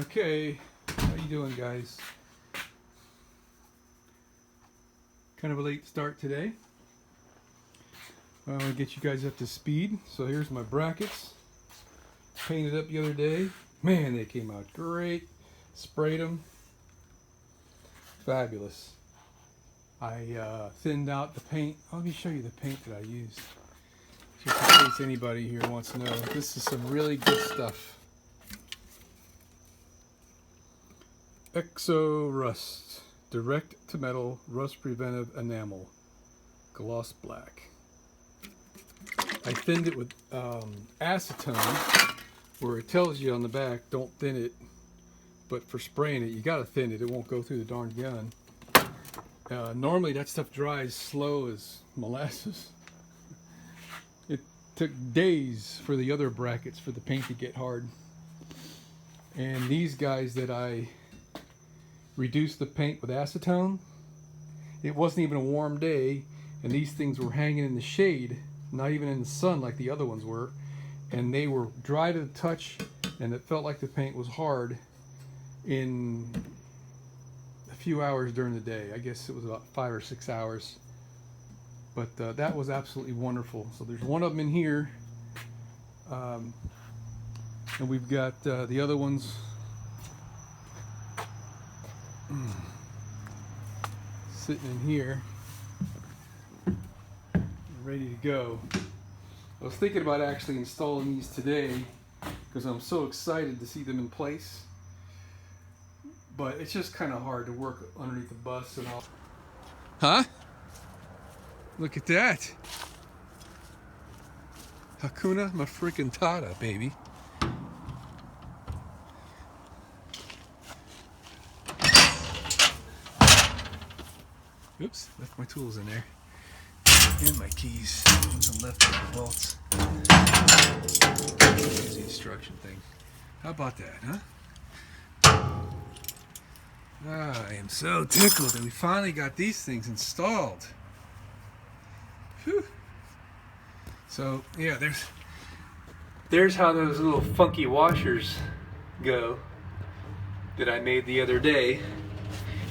Okay, how you doing, guys? Kind of a late start today. I want to get you guys up to speed. So here's my brackets. Painted up the other day. Man, they came out great. Sprayed them. Fabulous. I thinned out the paint. Let me show you the paint that I used, just in case anybody here wants to know. This is some really good stuff. Exo Rust, direct to metal, rust preventive enamel, gloss black. I thinned it with acetone, where it tells you on the back don't thin it, but for spraying it you gotta thin it. It won't go through the darn gun. Normally that stuff dries slow as molasses. It took days for the other brackets for the paint to get hard. And these guys that I reduced the paint with acetone, it wasn't even a warm day and these things were hanging in the shade, not even in the sun like the other ones were, and they were dry to the touch, and it felt like the paint was hard in a few hours during the day. I guess it was about 5 or 6 hours, but that was absolutely wonderful. So there's one of them in here, and we've got the other ones sitting in here ready to go. I was thinking about actually installing these today because I'm so excited to see them in place, but it's just kind of hard to work underneath the bus and all. Huh? Look at that. Hakuna Matata, baby. Oops, left my tools in there. And my keys. Some leftover bolts. Here's the instruction thing. How about that, huh? I am so tickled that we finally got these things installed. Whew. So, yeah, there's how those little funky washers go that I made the other day.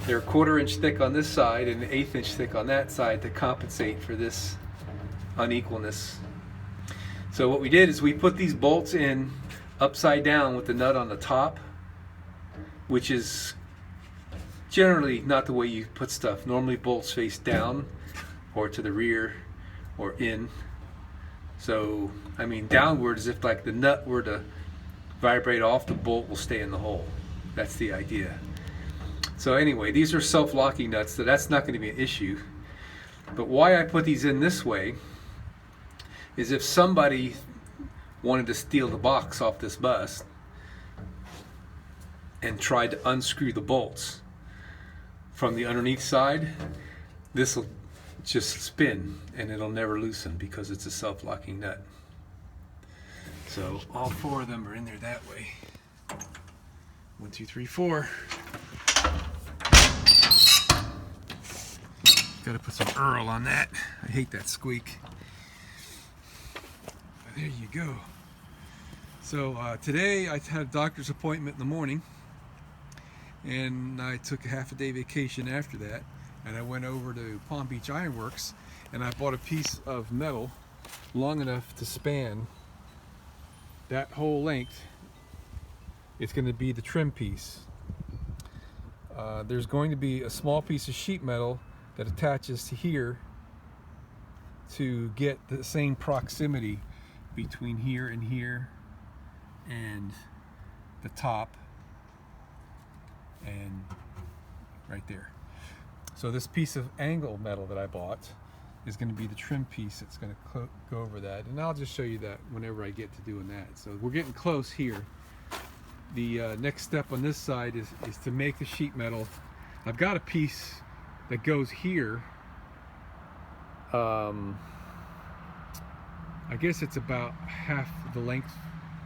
They're 1/4 inch thick on this side and 1/8 inch thick on that side to compensate for this unequalness. So what we did is we put these bolts in upside down with the nut on the top, which is generally not the way you put stuff. Normally bolts face down or to the rear or in. So, I mean, downward, as if like the nut were to vibrate off, the bolt will stay in the hole. That's the idea. So anyway, these are self-locking nuts, so that's not going to be an issue. But why I put these in this way is if somebody wanted to steal the box off this bus and tried to unscrew the bolts from the underneath side, this will just spin and it'll never loosen because it's a self-locking nut. So all 4 of them are in there that way. 1, 2, 3, 4. Gotta put some Earl on that. I hate that squeak. But there you go. So today I had a doctor's appointment in the morning, and I took a half-a-day vacation after that, and I went over to Palm Beach Iron Works and I bought a piece of metal long enough to span that whole length. It's going to be the trim piece. There's going to be a small piece of sheet metal that attaches to here to get the same proximity between here and here and the top and right there. So this piece of angle metal that I bought is going to be the trim piece that's going to go over that, and I'll just show you that whenever I get to doing that. So we're getting close here. The next step on this side is to make the sheet metal. I've got a piece that goes here. I guess it's about half the length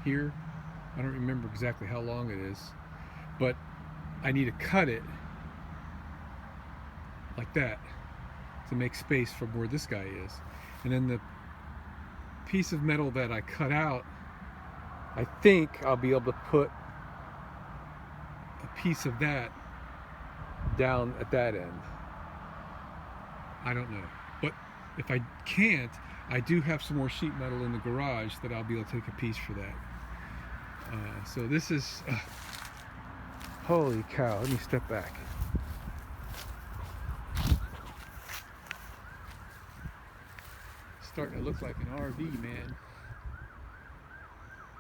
here. I don't remember exactly how long it is, but I need to cut it like that to make space from where this guy is. And then the piece of metal that I cut out, I think I'll be able to put piece of that down at that end. I don't know. But if I can't, I do have some more sheet metal in the garage that I'll be able to take a piece for that. So this is... holy cow, let me step back. Starting to look like an RV, man.